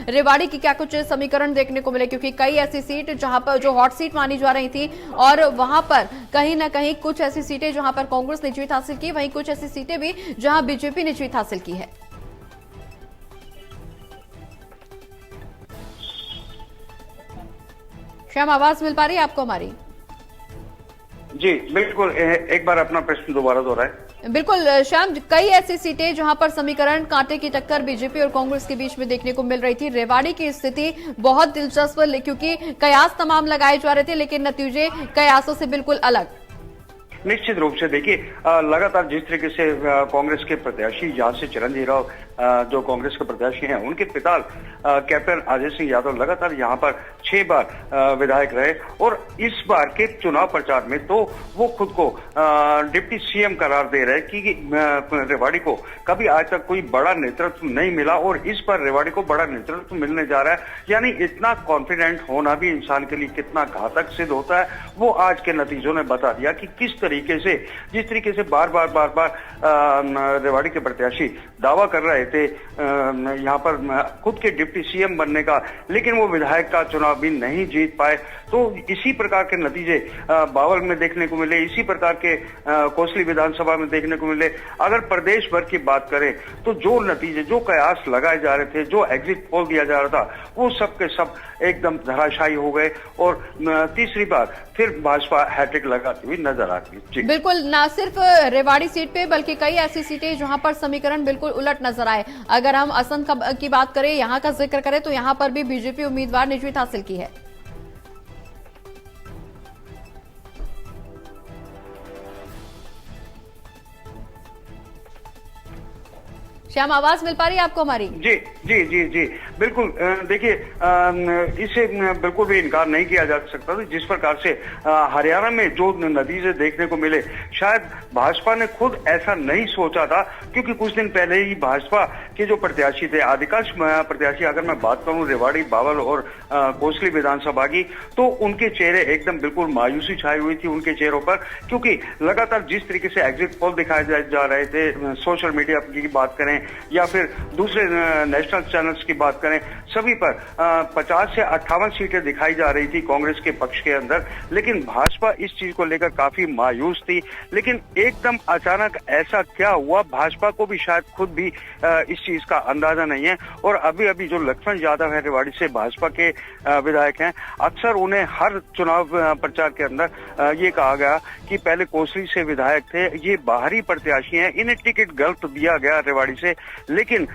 रेवाड़ी की क्या कुछ समीकरण देखने को मिले, क्योंकि कई ऐसी सीट जहां पर जो हॉट सीट मानी जा रही थी और वहां पर कहीं ना कहीं कुछ ऐसी सीटें जहां पर कांग्रेस ने जीत हासिल की, वहीं कुछ ऐसी सीटें भी जहां बीजेपी ने जीत हासिल की है। श्याम, आवाज मिल पा रही है आपको हमारी? जी बिल्कुल, एक बार अपना प्रश्न दोबारा दोहराएं। बिल्कुल श्याम, कई ऐसी सीटें जहां पर समीकरण कांटे की टक्कर बीजेपी और कांग्रेस के बीच में देखने को मिल रही थी। रेवाड़ी की स्थिति बहुत दिलचस्प, क्योंकि कयास तमाम लगाए जा रहे थे लेकिन नतीजे कयासों से बिल्कुल अलग। निश्चित रूप से देखिए, लगातार जिस तरीके से कांग्रेस के प्रत्याशी यहाँ से चिरंजीवी राव जो कांग्रेस के प्रत्याशी हैं, उनके पिता कैप्टन अजय सिंह यादव लगातार यहाँ पर 6 बार विधायक रहे और इस बार के चुनाव प्रचार में तो वो खुद को डिप्टी सीएम करार दे रहे कि रेवाड़ी को कभी आज तक कोई बड़ा नेतृत्व नहीं मिला और इस बार रेवाड़ी को बड़ा नेतृत्व मिलने जा रहा है। यानी इतना कॉन्फिडेंट होना भी इंसान के लिए कितना घातक सिद्ध होता है, वो आज के नतीजों ने बता दिया कि किस तरीके से, जिस तरीके से बार बार रेवाड़ी के प्रत्याशी दावा कर रहे थे यहाँ पर खुद के डिप्टी सीएम बनने का, लेकिन वो विधायक का चुनाव भी नहीं जीत पाए। तो इसी प्रकार के नतीजे बावल में देखने को मिले, इसी प्रकार के कोसली विधानसभा में देखने को मिले। अगर प्रदेश भर की बात करें तो जो नतीजे, जो कयास लगाए जा रहे थे, जो एग्जिट पोल दिया जा रहा था, वो सब के सब एकदम धराशायी हो गए और तीसरी बार फिर भाजपा हैट्रिक लगाती हुई नजर आती है। बिल्कुल, ना सिर्फ रेवाड़ी सीट पे बल्कि कई ऐसी सीटें जहां पर समीकरण बिल्कुल उलट नजर आए। अगर हम असम की बात करें, यहां का जिक्र करें तो यहां पर भी बीजेपी उम्मीदवार ने जीत हासिल की है। श्याम, आवाज मिल पा रही है आपको हमारी? जी जी जी जी बिल्कुल। देखिए, इसे बिल्कुल भी इनकार नहीं किया जा सकता था जिस प्रकार से हरियाणा में जो नतीजे देखने को मिले, शायद भाजपा ने खुद ऐसा नहीं सोचा था, क्योंकि कुछ दिन पहले ही भाजपा के जो प्रत्याशी थे, अधिकांश प्रत्याशी, अगर मैं बात करूं रेवाड़ी, बावल और कोसली विधानसभा की, तो उनके चेहरे एकदम बिल्कुल मायूसी छाई हुई थी उनके चेहरों पर, क्योंकि लगातार जिस तरीके से एग्जिट पोल दिखाए जा रहे थे, सोशल मीडिया की बात करें या फिर दूसरे नेशनल चैनल्स की बात करें, सभी पर 50 से 58 सीटें दिखाई जा रही थी कांग्रेस के पक्ष के अंदर। लेकिन भाजपा इस चीज को लेकर काफी मायूस थी। लेकिन एकदम अचानक ऐसा क्या हुआ, भाजपा को भी शायद खुद भी इस चीज का अंदाजा नहीं है। और अभी अभी जो लक्ष्मण यादव है रेवाड़ी से भाजपा के विधायक हैं, अक्सर उन्हें हर चुनाव प्रचार के अंदर ये कहा गया कि पहले कोसली से विधायक थे, ये बाहरी प्रत्याशी हैं, इन्हें टिकट गलत दिया गया रेवाड़ी से। लेकिन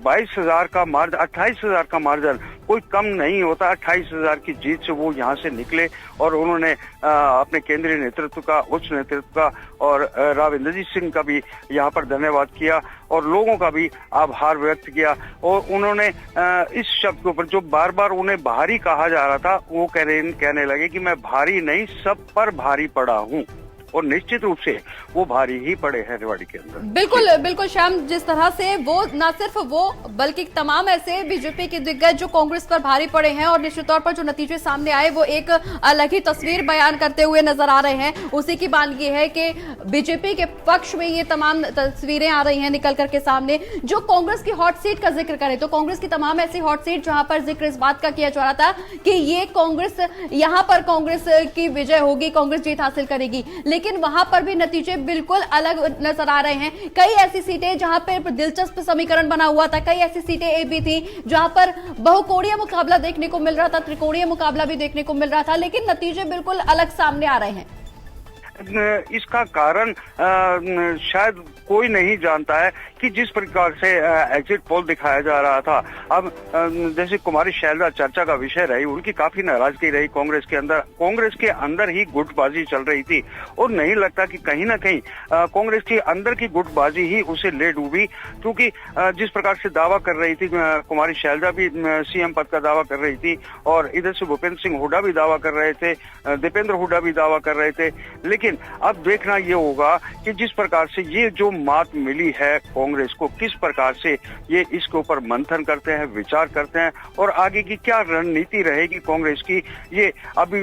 22,000 का मार्जिन, 28,000 का मार्जिन कोई कम नहीं होता। 28,000 की जीत से वो यहाँ से निकले और उन्होंने अपने केंद्रीय नेतृत्व का, उच्च नेतृत्व का और राव इंद्रजीत सिंह का भी यहाँ पर धन्यवाद किया और लोगों का भी आभार व्यक्त किया। और उन्होंने इस शब्द के ऊपर, जो बार बार उन्हें भारी कहा जा रहा था, वो कहने लगे कि मैं भारी नहीं, सब पर भारी पड़ा हूँ। और निश्चित रूप से वो भारी ही पड़े हैं रेवाड़ी के अंदर। बिल्कुल बिल्कुल श्याम, जिस तरह से वो न सिर्फ वो बल्कि तमाम ऐसे बीजेपी के दिग्गज जो कांग्रेस पर भारी पड़े हैं और निश्चित तौर पर जो नतीजे सामने आए वो एक अलग ही तस्वीर बयान करते हुए नजर आ रहे हैं। उसी की बात ये है कि बीजेपी के पक्ष में ये तमाम तस्वीरें आ रही हैं निकल करके सामने। जो कांग्रेस की हॉट सीट का जिक्र करें तो कांग्रेस की तमाम ऐसी हॉट सीट जहां पर जिक्र इस बात का किया जा रहा था कि ये कांग्रेस, यहां पर कांग्रेस की विजय होगी, कांग्रेस जीत हासिल करेगी, लेकिन वहां पर भी नतीजे बिल्कुल अलग नजर आ रहे हैं। कई ऐसी सीटें जहां पर दिलचस्प समीकरण बना हुआ था, कई ऐसी सीटें ए भी थी जहां पर बहुकोणीय मुकाबला देखने को मिल रहा था, त्रिकोणीय मुकाबला भी देखने को मिल रहा था, लेकिन नतीजे बिल्कुल अलग सामने आ रहे हैं। इसका कारण शायद कोई नहीं जानता है कि जिस प्रकार से एग्जिट पोल दिखाया जा रहा था। अब जैसे कुमारी शैलजा चर्चा का विषय रही, उनकी काफी नाराजगी रही कांग्रेस के अंदर ही गुटबाजी चल रही थी और नहीं लगता कि कहीं ना कहीं कांग्रेस के अंदर की गुटबाजी ही उसे ले डूबी, क्योंकि जिस प्रकार से दावा कर रही थी कुमारी शैलजा भी सीएम पद का दावा कर रही थी और इधर से भूपेंद्र सिंह हुड्डा भी दावा कर रहे थे, दीपेंद्र हुड्डा भी दावा कर रहे थे, लेकिन लेकिन अब देखना ये होगा कि जिस प्रकार से ये जो मात मिली है कांग्रेस को, किस प्रकार से ये इसके ऊपर मंथन करते हैं, विचार करते हैं और आगे की क्या रणनीति रहेगी कांग्रेस की, ये अभी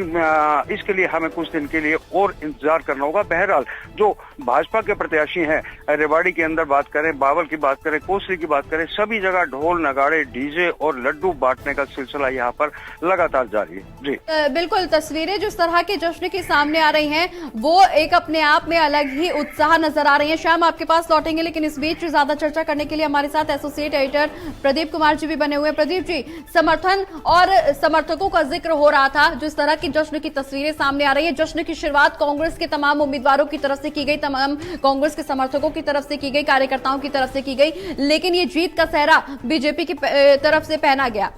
इसके लिए हमें कुछ दिन के लिए और इंतजार करना होगा। बहरहाल जो भाजपा के प्रत्याशी हैं, रेवाड़ी के अंदर बात करें, बावल की बात करें, कोसली की बात करें, सभी जगह ढोल नगाड़े, डीजे और लड्डू बांटने का सिलसिला यहाँ पर लगातार जारी है। जी बिल्कुल, तस्वीरें जिस तरह के जश्न की सामने आ रही हैं वो एक अपने आप में अलग ही उत्साह नजर आ रही है। श्याम, आपके पास लौटेंगे, लेकिन इस बीच ज्यादा चर्चा करने के लिए हमारे साथ एसोसिएट एडिटर प्रदीप कुमार जी भी बने हुए हैं। प्रदीप जी, समर्थन और समर्थकों का जिक्र हो रहा था, जिस तरह की जश्न की तस्वीरें सामने आ रही है, जश्न की शुरुआत कांग्रेस के तमाम उम्मीदवारों की तरफ से की गई, तमाम कांग्रेस के समर्थकों की तरफ से की गई, कार्यकर्ताओं की तरफ से की गई, लेकिन ये जीत का सेहरा बीजेपी की तरफ से पहना गया।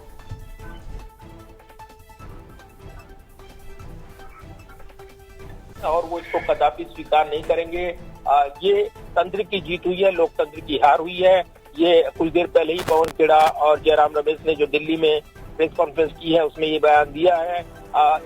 और वो इसको कदापि स्वीकार नहीं करेंगे। ये तंत्र की जीत हुई है, लोकतंत्र की हार हुई है। ये कुछ देर पहले ही पवन खेड़ा और जयराम रमेश ने जो दिल्ली में प्रेस कॉन्फ्रेंस की है उसमें ये बयान दिया है।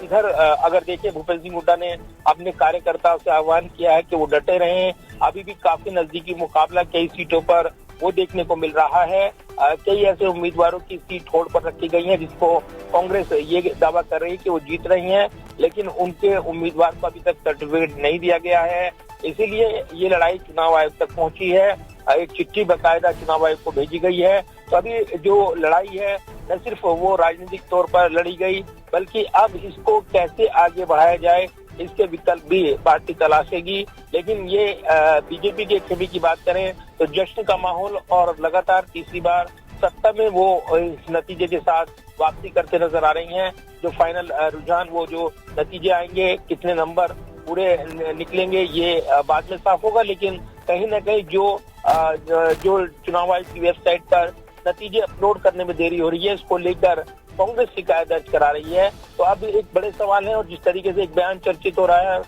इधर अगर देखें, भूपेंद्र सिंह हुड्डा ने अपने कार्यकर्ताओं से आह्वान किया है कि वो डटे रहें। अभी भी काफी नजदीकी मुकाबला कई सीटों पर वो देखने को मिल रहा है। कई ऐसे उम्मीदवारों की सीट होड़ पर रखी गई है जिसको कांग्रेस ये दावा कर रही है कि वो जीत रही है, लेकिन उनके उम्मीदवार को अभी तक सर्टिफिकेट नहीं दिया गया है। इसीलिए ये लड़ाई चुनाव आयोग तक पहुंची है। एक चिट्ठी बकायदा चुनाव आयोग को भेजी गई है। तो अभी जो लड़ाई है न सिर्फ वो राजनीतिक तौर पर लड़ी गई, बल्कि अब इसको कैसे आगे बढ़ाया जाए इसके विकल्प भी पार्टी तलाशेगी। लेकिन ये बीजेपी के छवि की बात करें तो जश्न का माहौल और लगातार तीसरी बार सत्ता में वो इस नतीजे के साथ वापसी करते नजर आ रही हैं। जो फाइनल रुझान, वो जो नतीजे आएंगे, कितने नंबर पूरे निकलेंगे, ये बाद में साफ होगा। लेकिन कहीं न कहीं जो चुनाव आयोग की वेबसाइट पर नतीजे अपलोड करने में देरी हो रही है, इसको लेकर कांग्रेस शिकायत दर्ज करा रही है। तो अब एक बड़े सवाल है, और जिस तरीके से एक बयान चर्चित हो रहा है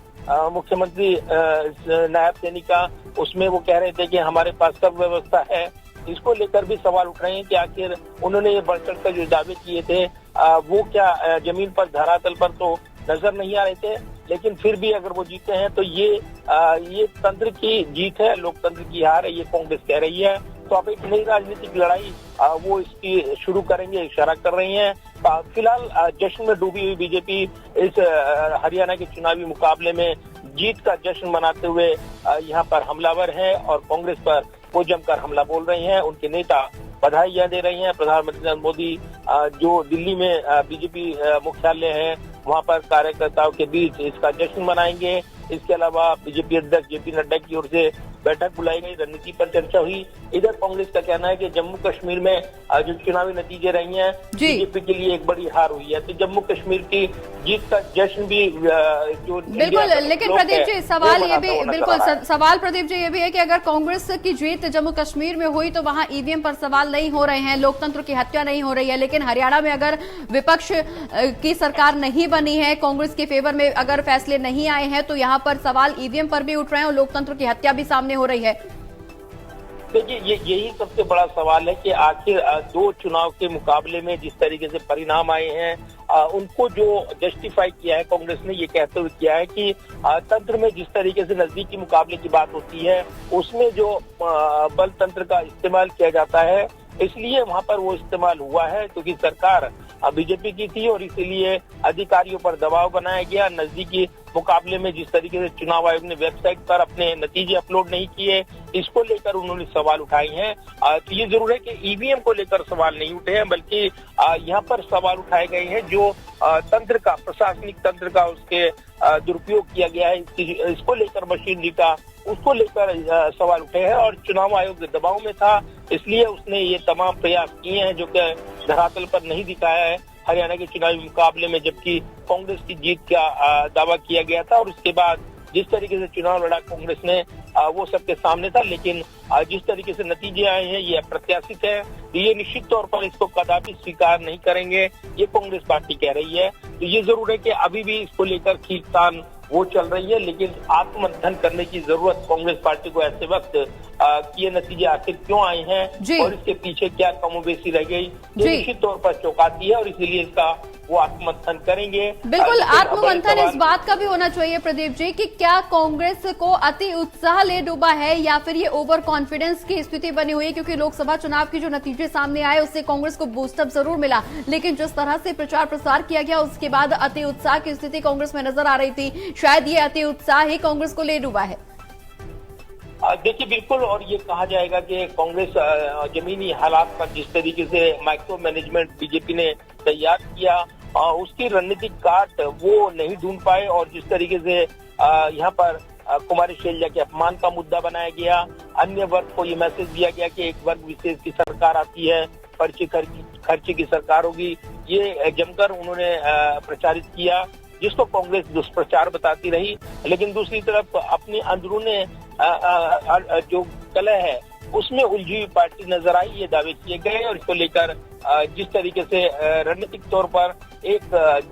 मुख्यमंत्री नायब सैनी का, उसमें वो कह रहे थे कि हमारे पास सब व्यवस्था है। इसको लेकर भी सवाल उठ रहे हैं कि आखिर उन्होंने ये बढ़ चढ़ कर जो दावे किए थे वो क्या जमीन पर, धरातल पर तो नजर नहीं आ रहे थे। लेकिन फिर भी अगर वो जीते हैं तो ये तंत्र की जीत है, लोकतंत्र की हार है, ये कांग्रेस कह रही है। तो अब एक नई राजनीतिक लड़ाई वो इसकी शुरू करेंगे, इशारा कर रही हैं। फिलहाल जश्न में डूबी हुई बीजेपी इस हरियाणा के चुनावी मुकाबले में जीत का जश्न मनाते हुए यहाँ पर हमलावर है और कांग्रेस पर वो जमकर हमला बोल रही हैं। उनके नेता बधाइयां दे रही हैं। प्रधानमंत्री नरेंद्र मोदी जो दिल्ली में बीजेपी मुख्यालय है, वहां पर कार्यकर्ताओं के बीच इसका जश्न मनाएंगे। इसके अलावा बीजेपी अध्यक्ष जेपी नड्डा की ओर से बैठक बुलाई गई, रणनीति पर चर्चा हुई। इधर कांग्रेस का कहना है कि जम्मू कश्मीर में जो चुनावी नतीजे रही हैं, बीजेपी के लिए एक बड़ी हार हुई है। तो जम्मू कश्मीर की जीत का जश्न भी जो बिल्कुल, लेकिन प्रदीप जी सवाल ये भी सवाल प्रदीप जी ये भी है कि अगर कांग्रेस की जीत जम्मू कश्मीर में हुई तो वहां ईवीएम पर सवाल नहीं हो रहे हैं, लोकतंत्र की हत्या नहीं हो रही है। लेकिन हरियाणा में अगर विपक्ष की सरकार नहीं बनी है, कांग्रेस के फेवर में अगर फैसले नहीं आए हैं, तो यहाँ पर सवाल ईवीएम पर भी उठ रहे हैं और लोकतंत्र की हत्या भी सामने हो रही है। देखिए, यही सबसे बड़ा सवाल है कि आखिर दो चुनाव के मुकाबले में जिस तरीके से परिणाम आए हैं, उनको जो जस्टिफाई किया है कांग्रेस ने, ये कहते हुए किया है कि तंत्र में जिस तरीके से नजदीकी मुकाबले की बात होती है, उसमें जो बल तंत्र का इस्तेमाल किया जाता है, इसलिए वहां पर वो इस्तेमाल हुआ है क्योंकि सरकार बीजेपी की थी और इसीलिए अधिकारियों पर दबाव बनाया गया। नजदीकी मुकाबले में जिस तरीके से चुनाव आयोग ने वेबसाइट पर अपने नतीजे अपलोड नहीं किए, इसको लेकर उन्होंने सवाल उठाए हैं। तो ये जरूर है कि ईवीएम को लेकर सवाल नहीं उठे हैं, बल्कि यहाँ पर सवाल उठाए गए हैं जो तंत्र का, प्रशासनिक तंत्र का उसके दुरुपयोग किया गया है, इसको लेकर मशीनरी का, उसको लेकर सवाल उठे हैं। और चुनाव आयोग के दबाव में था, इसलिए उसने ये तमाम प्रयास किए हैं जो कि धरातल पर नहीं दिखाया है हरियाणा के चुनावी मुकाबले में, जबकि कांग्रेस की जीत का दावा किया गया था। और उसके बाद जिस तरीके से चुनाव लड़ा कांग्रेस ने, वो सबके सामने था। लेकिन जिस तरीके से नतीजे आए हैं, ये अप्रत्याशित है। तो ये निश्चित तौर पर इसको कदापि स्वीकार नहीं करेंगे, ये कांग्रेस पार्टी कह रही है। तो ये जरूर है कि अभी भी इसको लेकर खींचतान वो चल रही है, लेकिन आत्ममंथन करने की जरूरत कांग्रेस पार्टी को ऐसे वक्त कि ये नतीजे आखिर क्यों आए हैं और इसके पीछे क्या कमोबेशी रह गई, ये निश्चित तौर पर चौंकाती है और इसीलिए इसका वो आत्ममंथन करेंगे। बिल्कुल लेकिन आत्ममंथन इस बात का भी होना चाहिए प्रदीप जी कि क्या कांग्रेस को अति उत्साह ले डूबा है या फिर ये ओवर कॉन्फिडेंस की स्थिति बनी हुई है, क्योंकि लोकसभा चुनाव के जो नतीजे सामने आए उससे कांग्रेस को बूस्टअप जरूर मिला, लेकिन जिस तरह से प्रचार प्रसार किया गया उसके बाद अति उत्साह की स्थिति कांग्रेस में नजर आ रही थी। शायद ये अति उत्साह ही कांग्रेस को ले डूबा है। देखिए बिल्कुल, और ये कहा जाएगा कि कांग्रेस जमीनी हालात पर जिस तरीके से माइक्रो मैनेजमेंट बीजेपी ने तैयार किया उसकी रणनीतिक काट वो नहीं ढूंढ पाए, और जिस तरीके से यहाँ पर कुमारी शैलजा के अपमान का मुद्दा बनाया गया, अन्य वर्ग को ये मैसेज दिया गया कि एक वर्ग विशेष की सरकार आती है, पर्ची खर्ची की सरकार होगी, ये जमकर उन्होंने प्रचारित किया, जिसको कांग्रेस दुष्प्रचार बताती रही। लेकिन दूसरी तरफ अपनी अंदरूने जो कलह है उसमें उलझी हुई पार्टी नजर आई, ये दावे किए गए, और इसको लेकर जिस तरीके से रणनीतिक तौर पर एक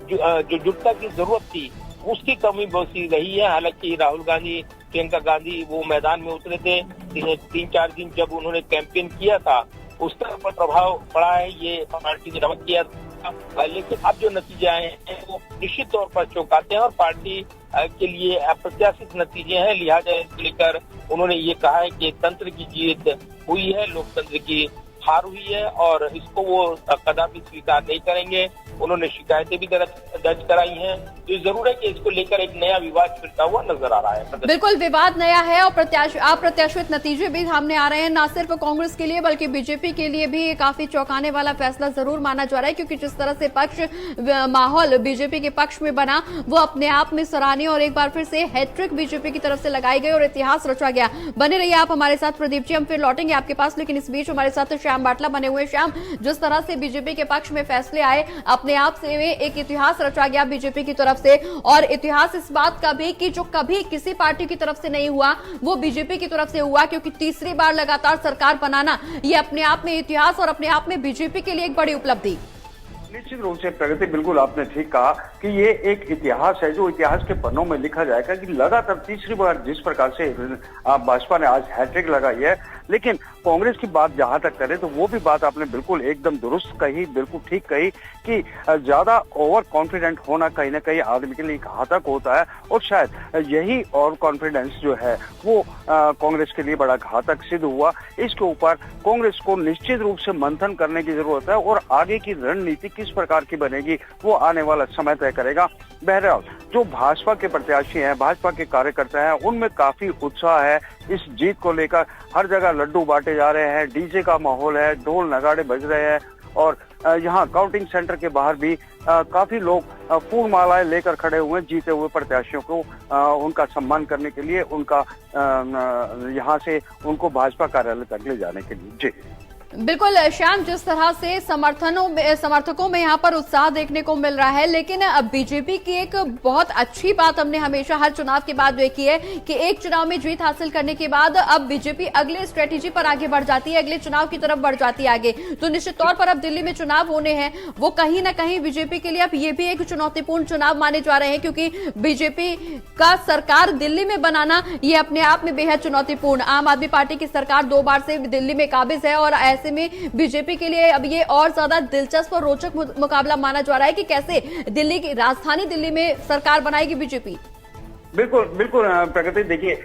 जो जुटता की जरूरत थी उसकी कमी बहुत सी रही है। हालांकि राहुल गांधी, प्रियंका गांधी वो मैदान में उतरे थे 3-4 दिन जब उन्होंने कैंपेन किया था, उस तरह पर प्रभाव पड़ा है, ये पार्टी ने दावा किया था। लेकिन अब जो नतीजे आए हैं वो निश्चित तौर पर चौंकाते हैं और पार्टी के लिए अप्रत्याशित नतीजे हैं, लिहाजा इसको लेकर उन्होंने ये कहा है कि तंत्र की जीत हुई है, लोकतंत्र की हार हुई है, और इसको वो कदापि स्वीकार नहीं करेंगे। उन्होंने शिकायतें भी दर्ज कराई हैं, तो जरूर है कि इसको लेकर एक नया विवाद छिड़ता हुआ नजर आ रहा है। बिल्कुल विवाद नया है और अप्रत्याशित नतीजे भी सामने आ रहे हैं, न सिर्फ कांग्रेस के लिए बल्कि बीजेपी के लिए भी काफी चौंकाने वाला फैसला जरूर माना जा रहा है, क्योंकि जिस तरह से माहौल बीजेपी के पक्ष में बना वो अपने आप में सराहनीय, और एक बार फिर से हैट्रिक बीजेपी की तरफ से लगाई गई और इतिहास रचा गया। बने रहिए आप हमारे साथ प्रदीप जी, हम फिर लौटेंगे आपके पास, लेकिन इस बीच हमारे साथ श्याम बाटला बने हुए। श्याम, जिस तरह से बीजेपी के पक्ष में फैसले आए, अपने आप से एक इतिहास रचा गया बीजेपी की तरफ से, और इतिहास इस बात का भी कि जो कभी किसी पार्टी की तरफ से नहीं हुआ वो बीजेपी की तरफ से हुआ, क्योंकि तीसरी बार लगातार सरकार बनाना ये अपने आप में इतिहास और अपने आप में बीजेपी के लिए एक बड़ी उपलब्धि। निश्चित रूप से प्रगति, बिल्कुल आपने ठीक कहा कि ये एक इतिहास है जो इतिहास के पन्नों में लिखा जाएगा कि लगातार तीसरी बार जिस प्रकार से भाजपा ने आज हैट्रिक लगाई है। लेकिन कांग्रेस की बात जहां तक करें तो वो भी बात आपने बिल्कुल एकदम दुरुस्त कही, बिल्कुल ठीक कही कि ज्यादा ओवर कॉन्फिडेंट होना कहीं ना कहीं आदमी के लिए घातक होता है, और शायद यही ओवर कॉन्फिडेंस जो है वो कांग्रेस के लिए बड़ा घातक सिद्ध हुआ। इसके ऊपर कांग्रेस को निश्चित रूप से मंथन करने की जरूरत है, और आगे की रणनीति किस प्रकार की बनेगी वो आने वाला समय तय करेगा। बहरहाल जो भाजपा के प्रत्याशी हैं, भाजपा के कार्यकर्ता हैं, उनमें काफी उत्साह है इस जीत को लेकर। हर जगह लड्डू बांटे जा रहे हैं, डीजे का माहौल है, ढोल नगाड़े बज रहे हैं, और यहाँ काउंटिंग सेंटर के बाहर भी काफी लोग फूल मालाएं लेकर खड़े हुए जीते हुए प्रत्याशियों को उनका सम्मान करने के लिए, उनका यहाँ से उनको भाजपा कार्यालय तक ले जाने के लिए। जी बिल्कुल श्याम, जिस तरह से समर्थकों में यहाँ पर उत्साह देखने को मिल रहा है, लेकिन अब बीजेपी की एक बहुत अच्छी बात हमने हमेशा हर चुनाव के बाद देखी है कि एक चुनाव में जीत हासिल करने के बाद अब बीजेपी अगले स्ट्रेटेजी पर आगे बढ़ जाती है, अगले चुनाव की तरफ बढ़ जाती है आगे। तो निश्चित तौर पर अब दिल्ली में चुनाव होने हैं, वो कहीं ना कहीं बीजेपी के लिए अब ये भी एक चुनौतीपूर्ण चुनाव माने जा रहे हैं, क्योंकि बीजेपी का सरकार दिल्ली में बनाना ये अपने आप में बेहद चुनौतीपूर्ण। आम आदमी पार्टी की सरकार 2 बार से दिल्ली में काबिज है, और ऐसे में बीजेपी के लिए अब ये और ज्यादा दिलचस्प और रोचक मुकाबला माना जा रहा है कि कैसे दिल्ली की राजधानी दिल्ली में सरकार बनाएगी बीजेपी। बिल्कुल बिल्कुल प्रगति, देखिए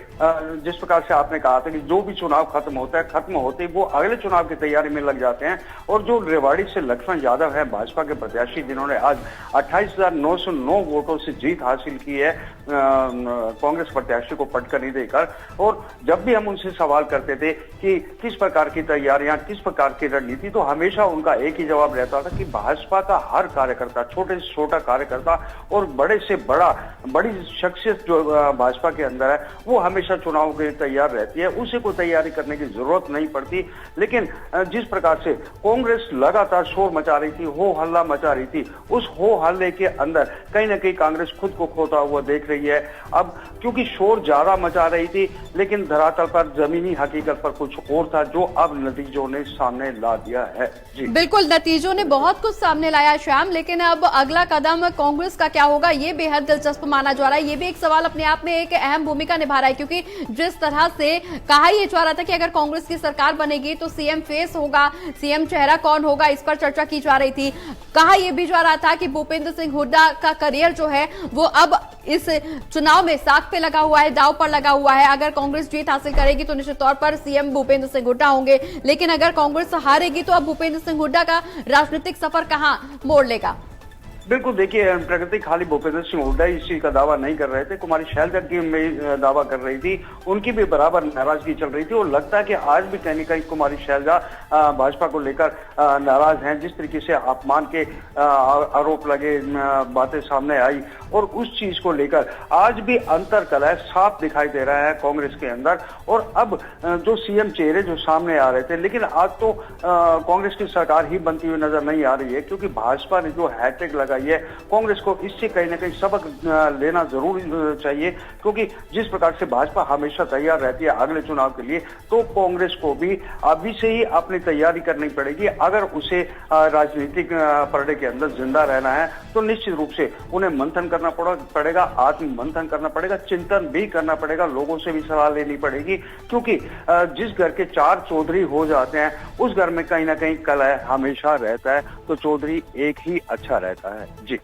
जिस प्रकार से आपने कहा था कि जो भी चुनाव खत्म होता है, खत्म होते ही वो अगले चुनाव की तैयारी में लग जाते हैं, और जो रेवाड़ी से लक्ष्मण यादव है भाजपा के प्रत्याशी, जिन्होंने आज 28,909 वोटों से जीत हासिल की है कांग्रेस प्रत्याशी को पटकर नहीं देकर, और जब भी हम उनसे सवाल करते थे कि किस प्रकार की तैयारियां, किस प्रकार की रणनीति, तो हमेशा उनका एक ही जवाब रहता था कि भाजपा का हर कार्यकर्ता, छोटे से छोटा कार्यकर्ता और बड़े से बड़ी शख्सियत जो भाजपा के अंदर है वो हमेशा चुनाव के लिए तैयार रहती है, उसे कोई तैयारी करने की जरूरत नहीं पड़ती। लेकिन जिस प्रकार से कांग्रेस लगातार शोर मचा रही थी, हो हल्ला मचा रही थी, उस हो हल्ले के अंदर कहीं ना कहीं कांग्रेस खुद को खोता हुआ देख रही है। अब क्योंकि शोर ज्यादा मचा रही थी, लेकिन धरातल पर जमीनी हकीकत पर कुछ और था, जो अब नतीजों ने सामने ला दिया है। जी बिल्कुल, नतीजों ने बहुत कुछ सामने लाया श्याम, लेकिन अब अगला कदम कांग्रेस का क्या होगा ये बेहद दिलचस्प माना जा रहा है। ये भी एक सवाल अपने आप में एक अहम भूमिका निभा रहा है, क्योंकि क्योंकि जिस तरह से कहा यह जा रहा था कि अगर कांग्रेस की सरकार बनेगी तो सीएम फेस होगा, सीएम चेहरा कौन होगा, इस पर चर्चा की जा रही थी। कहा यह भी जा रहा था कि भूपेंद्र सिंह हुड्डा का करियर जो है वो अब इस चुनाव में साख पे लगा हुआ है, दांव पर लगा हुआ है। अगर कांग्रेस जीत हासिल करेगी तो निश्चित तौर पर सीएम भूपेंद्र सिंह हुड्डा होंगे, लेकिन अगर कांग्रेस हारेगी तो अब भूपेंद्र सिंह हुड्डा का राजनीतिक सफर कहां मोड़ लेगा। बिल्कुल, देखिए प्रगति खाली भूपेंद्र सिंह हुड्डा इस चीज का दावा नहीं कर रहे थे, कुमारी शैलजा की में दावा कर रही थी, उनकी भी बराबर नाराजगी चल रही थी और लगता है कि आज भी कहीं न कहीं कुमारी शैलजा भाजपा को लेकर नाराज हैं। जिस तरीके से अपमान के आरोप लगे, बातें सामने आई और उस चीज को लेकर आज भी अंतर कलह साफ दिखाई दे रहा है कांग्रेस के अंदर। और अब जो सीएम चेहरे जो सामने आ रहे थे, लेकिन आज तो कांग्रेस की सरकार ही बनती हुई नजर नहीं आ रही है, क्योंकि भाजपा ने जो हैट्रिक लगाई है कांग्रेस को इससे कहीं ना कहीं सबक लेना जरूर चाहिए, क्योंकि जिस प्रकार से भाजपा हमेशा तैयार रहती है अगले चुनाव के लिए, तो कांग्रेस को भी अभी से ही अपनी तैयारी करनी पड़ेगी। अगर उसे राजनीतिक पर्दे के अंदर जिंदा रहना है तो निश्चित रूप से उन्हें मंथन करना पड़ेगा, आत्म मंथन करना पड़ेगा, चिंतन भी करना पड़ेगा, लोगों से भी सलाह लेनी पड़ेगी, क्योंकि जिस घर के 4 चौधरी हो जाते हैं उस घर में कहीं ना कहीं कलह हमेशा रहता है, तो चौधरी एक ही अच्छा रहता है। जी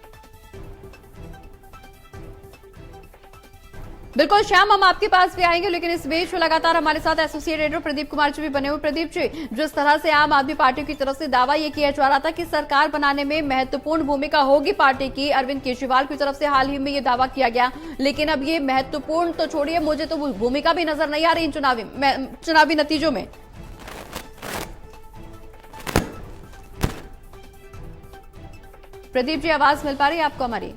बिल्कुल श्याम, हम आपके पास भी आएंगे, लेकिन इस बीच लगातार हमारे साथ एसोसिएट एडिटर प्रदीप कुमार जी भी बने हुए। प्रदीप जी, जिस तरह से आम आदमी पार्टी की तरफ से दावा यह किया जा रहा था कि सरकार बनाने में महत्वपूर्ण भूमिका होगी पार्टी की, अरविंद केजरीवाल की तरफ से हाल ही में ये दावा किया गया, लेकिन अब ये महत्वपूर्ण तो छोड़िए, मुझे तो भूमिका भी नजर नहीं आ रही इन चुनावी नतीजों में। प्रदीप जी, आवाज मिल पा रही है आपको हमारी?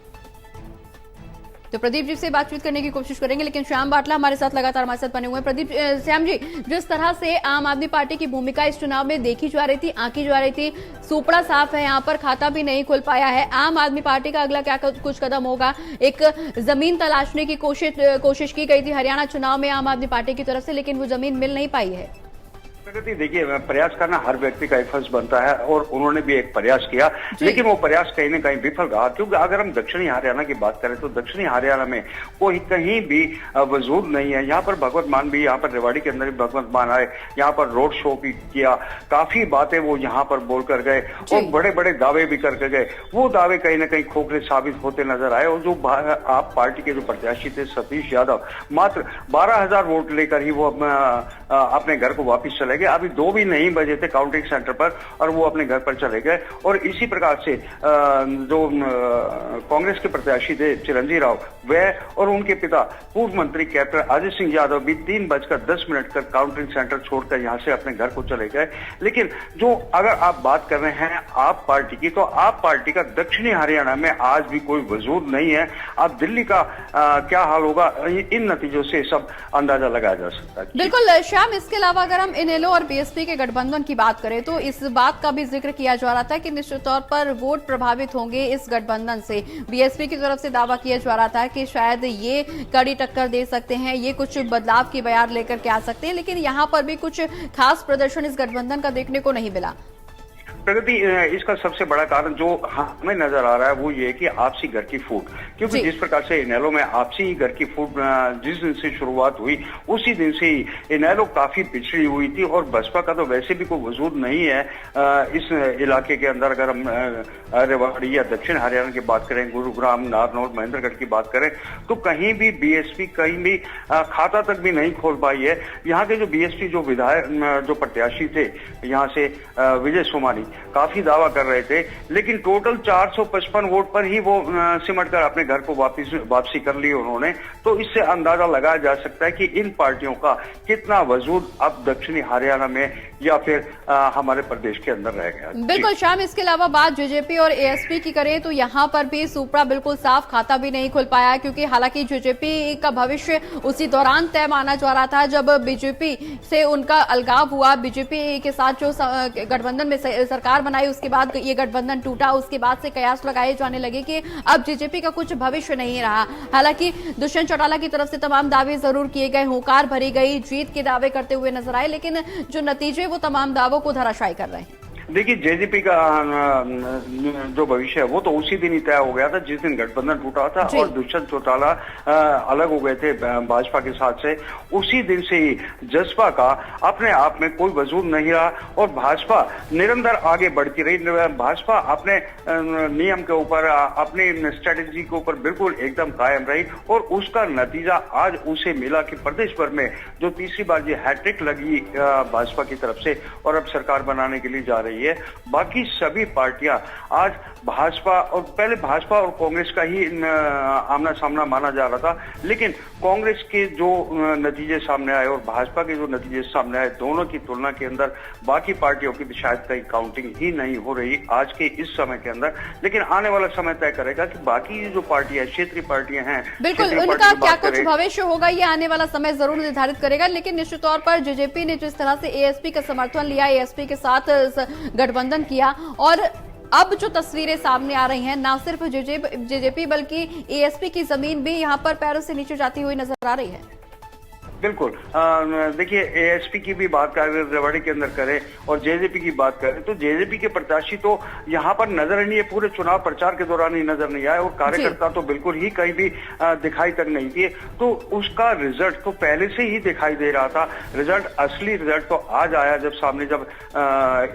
तो प्रदीप जी से बातचीत करने की कोशिश करेंगे, लेकिन श्याम बाटला हमारे साथ लगातार हमारे साथ बने हुए हैं। प्रदीप, श्याम जी, जिस तरह से आम आदमी पार्टी की भूमिका इस चुनाव में देखी जा रही थी, आंकी जा रही थी, सुपड़ा साफ है, यहाँ पर खाता भी नहीं खुल पाया है। आम आदमी पार्टी का अगला क्या कुछ कदम होगा? एक जमीन तलाशने की कोशिश की गई थी हरियाणा चुनाव में आम आदमी पार्टी की तरफ से, लेकिन वो जमीन मिल नहीं पाई है। प्रगति, देखिए प्रयास करना हर व्यक्ति का फर्ज बनता है और उन्होंने भी एक प्रयास किया, लेकिन वो प्रयास कहीं न कहीं विफल रहा, क्योंकि अगर हम दक्षिणी हरियाणा की बात करें तो दक्षिणी हरियाणा में कोई कहीं भी वजूद नहीं है। यहाँ पर भगवत मान भी, यहाँ पर रेवाड़ी के अंदर भी भगवत मान आए, यहाँ पर रोड शो भी किया, काफी बातें वो यहाँ पर बोल कर गए और बड़े बड़े दावे भी करके गए। वो दावे कहीं ना कहीं खोखले साबित होते नजर आए और जो आप पार्टी के जो प्रत्याशी थे सतीश यादव, मात्र 12,000 वोट लेकर ही वो अपने घर को वापिस चले गए। अभी 2 भी नहीं बजे थे काउंटिंग सेंटर पर और वो अपने घर पर चले गए। और इसी प्रकार से जो कांग्रेस के प्रत्याशी थे चिरंजीव राव, वह और उनके पिता पूर्व मंत्री कैप्टन अजय सिंह यादव भी 3:10 का काउंटिंग सेंटर छोड़कर यहाँ से अपने घर को चले गए। लेकिन जो अगर आप बात कर रहे हैं आप पार्टी की, तो आप पार्टी का दक्षिणी हरियाणा में आज भी कोई वजूद नहीं है। अब दिल्ली का क्या हाल होगा, इन नतीजों से सब अंदाजा लगाया जा सकता है। बिल्कुल श्याम, इसके अलावा अगर हम इनेलो और बीएसपी के गठबंधन की बात करें तो इस बात का भी जिक्र किया जा रहा था कि निश्चित तौर पर वोट प्रभावित होंगे इस गठबंधन से। बीएसपी की तरफ से दावा किया जा रहा था कि शायद ये कड़ी टक्कर दे सकते हैं, ये कुछ बदलाव की बयार लेकर के आ सकते हैं, लेकिन यहां पर भी कुछ खास प्रदर्शन इस गठबंधन का देखने को नहीं मिला। प्रगति, इसका सबसे बड़ा कारण जो हमें नजर आ रहा है वो ये है कि आपसी घर की फूट, क्योंकि जिस प्रकार से इनेलो में आपसी घर की फूट जिस दिन से शुरुआत हुई उसी दिन से ही इनेलो काफी पिछड़ी हुई थी और बसपा का तो वैसे भी कोई वजूद नहीं है इस इलाके के अंदर। अगर हम रेवाड़ी या दक्षिण हरियाणा की बात करें, गुरुग्राम, नारनौल, महेंद्रगढ़ की बात करें, तो कहीं भी बीएसपी कहीं भी खाता तक भी नहीं खोल पाई है। यहाँ के जो बीएसपी जो विधायक जो प्रत्याशी थे यहाँ से विजय सोमानी काफी दावा कर रहे थे, लेकिन टोटल 455 वोट पर ही वो सिमट कर अपने घर को वापसी कर ली उन्होंने। तो इससे अंदाजा लगाया जा सकता है कि इन पार्टियों का कितना वजूद अब दक्षिणी हरियाणा में या फिर हमारे प्रदेश के अंदर रह गया। बिल्कुल श्याम, इसके अलावा बात जेजेपी और एएसपी की करें तो यहाँ पर भी सुपड़ा बिल्कुल साफ खाता भी नहीं खुल पाया, क्योंकि हालांकि जेजेपी का भविष्य उसी दौरान तय माना जा रहा था जब बीजेपी से उनका अलगाव हुआ। बीजेपी के साथ जो गठबंधन में सरकार बनाई उसके बाद ये गठबंधन टूटा, उसके बाद से कयास लगाए जाने लगे कि अब जेजेपी का कुछ भविष्य नहीं रहा। हालांकि दुष्यंत चौटाला की तरफ से तमाम दावे जरूर किए गए, हुंकार भरी गई, जीत के दावे करते हुए नजर आए, लेकिन जो नतीजे वो तमाम दावों को धराशायी कर रहे हैं। देखिए जेजेपी का जो भविष्य है वो तो उसी दिन ही तय हो गया था जिस दिन गठबंधन टूटा था और दुष्यंत चौटाला अलग हो गए थे भाजपा के साथ से। उसी दिन से ही जसपा का अपने आप में कोई वजूद नहीं रहा और भाजपा निरंतर आगे बढ़ती रही। भाजपा अपने नियम के ऊपर, अपनी स्ट्रेटेजी के ऊपर बिल्कुल एकदम कायम रही और उसका नतीजा आज उसे मिला कि प्रदेश भर में जो तीसरी बार ये हैट्रिक लगी भाजपा की तरफ से और अब सरकार बनाने के लिए जा रही है। बाकी सभी पार्टियां आज भाजपा, और पहले भाजपा और कांग्रेस का ही आमना सामना माना जा रहा था, लेकिन कांग्रेस के जो नतीजे सामने आए और भाजपा के जो नतीजे सामने आए, दोनों की तुलना के अंदर बाकी पार्टियों की शायद कहीं काउंटिंग ही नहीं हो रही आज के इस समय के अंदर। लेकिन आने वाला समय तय करेगा कि बाकी जो पार्टियां, क्षेत्रीय पार्टियां हैं, बिल्कुल उनका क्या कुछ भविष्य होगा ये आने वाला समय जरूर निर्धारित करेगा। लेकिन निश्चित तौर पर जेजेपी ने जिस तरह से एएसपी का समर्थन लिया, एएसपी के साथ गठबंधन किया और अब जो तस्वीरें सामने आ रही हैं, ना सिर्फ जेजेपी बल्कि एएसपी की जमीन भी यहां पर पैरों से नीचे जाती हुई नजर आ रही है। बिल्कुल देखिए एएसपी की भी बात करें, रेवाड़ी के अंदर करें और जेजेपी की बात करें तो जेजेपी के प्रत्याशी तो यहाँ पर नजर नहीं है, पूरे चुनाव प्रचार के दौरान ही नजर नहीं आए और कार्यकर्ता तो बिल्कुल ही कहीं भी दिखाई तक नहीं दिए। तो उसका रिजल्ट तो पहले से ही दिखाई दे रहा था। रिजल्ट, असली रिजल्ट तो आज आया जब सामने जब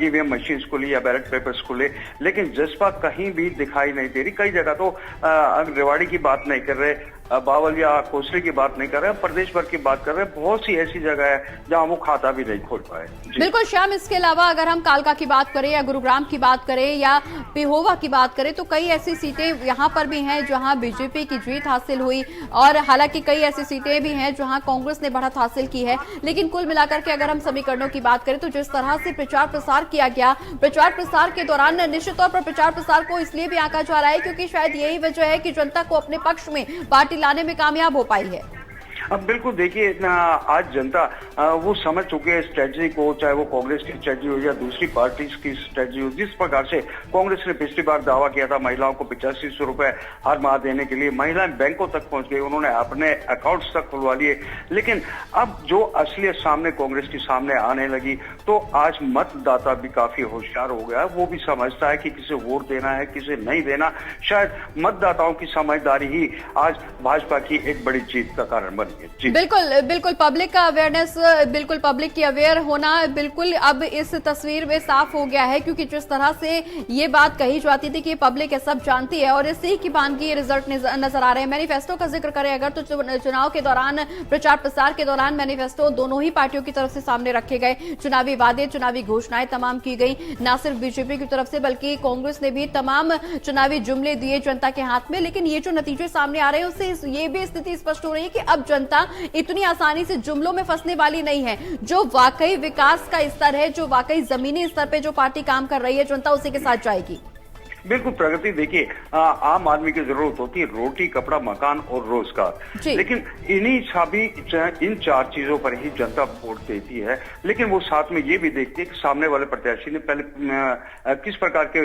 ईवीएम मशीन खुली या बैलेट पेपर्स खुले, लेकिन जसपा कहीं भी दिखाई नहीं दे रही। कई जगह तो रेवाड़ी की बात नहीं कर रहे, बावल या कोसली की बात नहीं कर रहे, प्रदेश भर की बात कर रहे हैं। बहुत सी ऐसी जगह है जहां वो खाता भी नहीं खोल पाए। बिल्कुल श्याम, इसके अलावा अगर हम कालका की बात करें या गुरुग्राम की बात करें या पेहोवा की बात करें तो कई ऐसी सीटें यहां पर भी हैं जहां बीजेपी की जीत हासिल हुई और हालांकि कई ऐसी सीटें भी हैं जहां कांग्रेस ने बढ़त हासिल की है। लेकिन कुल मिलाकर के अगर हम समीकरणों की बात करें तो जिस तरह से प्रचार प्रसार किया गया, प्रचार प्रसार के दौरान निश्चित तौर पर प्रचार प्रसार को इसलिए भी आंका जा रहा है क्योंकि शायद यही वजह है कि जनता को अपने पक्ष में पार्टी लाने में कामयाब हो पाई है। अब बिल्कुल देखिए आज जनता वो समझ चुके हैं स्ट्रेटजी को, चाहे वो कांग्रेस की स्ट्रेटजी हो या दूसरी पार्टी की स्ट्रेटजी हो। जिस प्रकार से कांग्रेस ने पिछली बार दावा किया था महिलाओं को 8500 रुपए हर माह देने के लिए, महिलाएं बैंकों तक पहुंच गई, उन्होंने अपने अकाउंट्स तक खुलवा लिए। लेकिन अब जो असलियत सामने कांग्रेस की सामने आने लगी तो आज मतदाता भी काफी होशियार हो गया। वो भी समझता है कि किसे वोट देना है, किसे नहीं देना। शायद मतदाताओं की समझदारी ही आज भाजपा की एक बड़ी जीत का कारण बनी। बिल्कुल बिल्कुल पब्लिक का अवेयरनेस, बिल्कुल पब्लिक की अवेयर होना बिल्कुल अब इस तस्वीर में साफ हो गया है क्योंकि जिस तरह से ये बात कही जाती थी कि पब्लिक ये सब जानती है और इसी की बात की रिजल्ट नजर आ रहे हैं। मैनिफेस्टो का जिक्र करें अगर तो चुनाव के दौरान, प्रचार प्रसार के दौरान मैनिफेस्टो दोनों ही पार्टियों की तरफ से सामने रखे गए, चुनावी वादे, चुनावी घोषणाएं तमाम की गई, ना सिर्फ बीजेपी की तरफ से बल्कि कांग्रेस ने भी तमाम चुनावी जुमले दिए जनता के हाथ में। लेकिन ये जो नतीजे सामने आ रहे हैं उससे ये भी स्थिति स्पष्ट हो रही है कि अब जनता इतनी आसानी से जुमलों में फंसने वाली नहीं है। जो वाकई विकास का स्तर है, जो वाकई जमीनी स्तर पे जो पार्टी काम कर रही है, जनता उसी के साथ जाएगी। बिल्कुल प्रगति देखिए आम आदमी की जरूरत होती है रोटी, कपड़ा, मकान और रोजगार, लेकिन इन चार चीजों पर ही जनता वोट देती है। लेकिन वो साथ में ये भी देखती है कि सामने वाले प्रत्याशी ने पहले किस प्रकार के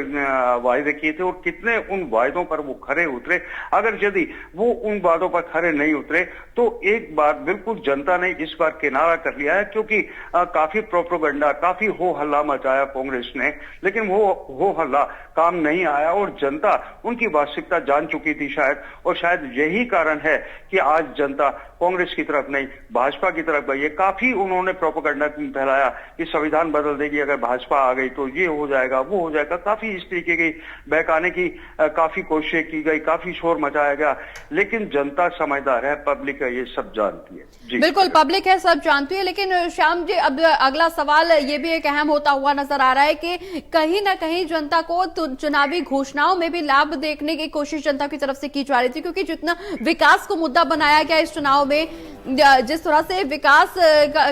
वायदे किए थे और कितने उन वायदों पर वो खरे उतरे। अगर यदि वो उन वादों पर खरे नहीं उतरे तो एक बार बिल्कुल जनता ने इस बार किनारा कर लिया है क्योंकि काफी प्रोपेगेंडा, काफी हो हल्ला मचाया कांग्रेस ने, लेकिन वो हो हल्ला काम नहीं आया और जनता उनकी वास्तविकता जान चुकी थी शायद। और शायद यही कारण है कि आज जनता कांग्रेस की तरफ नहीं भाजपा की तरफ गई है। काफी उन्होंने प्रोपेगेंडा फैलाया कि संविधान बदल देगी अगर भाजपा आ गई तो ये हो जाएगा, वो हो जाएगा। काफी इस तरीके की बहकाने की काफी कोशिशें की गई, काफी शोर मचाया गया, लेकिन जनता समझदार है, पब्लिक है, ये सब जानती है। जी बिल्कुल पब्लिक है, सब जानती है। लेकिन श्याम जी अब अगला सवाल ये भी एक अहम होता हुआ नजर आ रहा है कि कहीं ना कहीं जनता को चुनावी घोषणाओं में भी लाभ देखने की कोशिश जनता की तरफ से की जा रही थी क्योंकि जितना विकास को मुद्दा बनाया गया इस चुनाव में, जिस तरह से विकास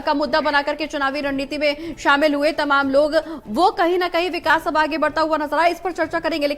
का मुद्दा बनाकर के चुनावी रणनीति में शामिल हुए तमाम लोग, वो कहीं ना कहीं विकास अब आगे बढ़ता हुआ नजर आया। इस पर चर्चा करेंगे लेकिन